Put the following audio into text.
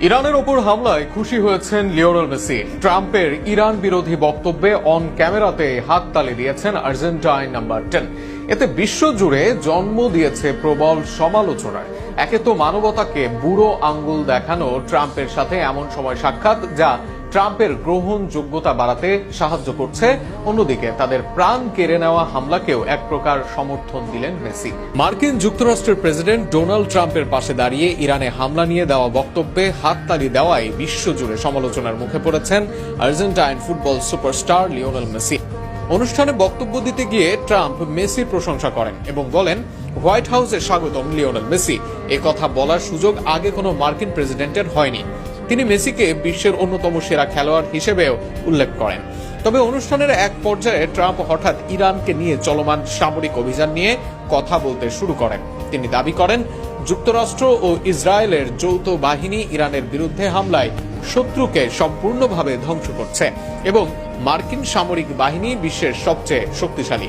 ইরানের ওপর হামলায় খুশি হয়েছেন লিওনেল মেসি। ট্রাম্পের ইরান বিরোধী বক্তব্যে অন ক্যামেরাতে হাততালি দিয়েছেন আর্জেন্টাইন নাম্বার 10। এতে বিশ্বজুড়ে জন্ম দিয়েছে প্রবল সমালোচনার। একে তো মানবতাকে বুড়ো আঙ্গুল দেখানো ট্রাম্পের সাথে এমন সময় সাক্ষাৎ যা ট্রাম্পের গ্রহণযোগ্যতা বাড়াতে সাহায্য করছে, অন্যদিকে তাদের প্রাণ কেড়ে নেওয়া হামলাকেও এক প্রকার সমর্থন দিলেন মেসি। মার্কিন যুক্তরাষ্ট্রের প্রেসিডেন্ট ডোনাল্ড ট্রাম্পের পাশে দাঁড়িয়ে ইরানে হামলা নিয়ে দেওয়া বক্তব্যে হাততালি দেওয়ায় বিশ্বজুড়ে সমালোচনার মুখে পড়েছেন Argentine football superstar Lionel Messi. অনুষ্ঠানে বক্তব্য দিতে গিয়ে ট্রাম্প মেসির প্রশংসা করেন এবং বলেন, হোয়াইট হাউসে স্বাগতম লিওনেল মেসি। কথা বলার সুযোগ আগে কোনো মার্কিন প্রেসিডেন্টের হয়নি। তিনি মেসিকে বিশ্বের অন্যতম সেরা খেলোয়াড় হিসেবেও উল্লেখ করেন। তবে অনুষ্ঠানের এক পর্যায়ে ট্রাম্প হঠাৎ ইরানকে নিয়ে চলমান সামরিক অভিযান নিয়ে কথা বলতে শুরু করেন। তিনি দাবি করেন, যুক্তরাষ্ট্র ও ইসরায়েলের যৌথ বাহিনী ইরানের বিরুদ্ধে হামলায় শত্রুকে সম্পূর্ণভাবে ধ্বংস করছে এবং মার্কিন সামরিক বাহিনী বিশ্বের সবচেয়ে শক্তিশালী।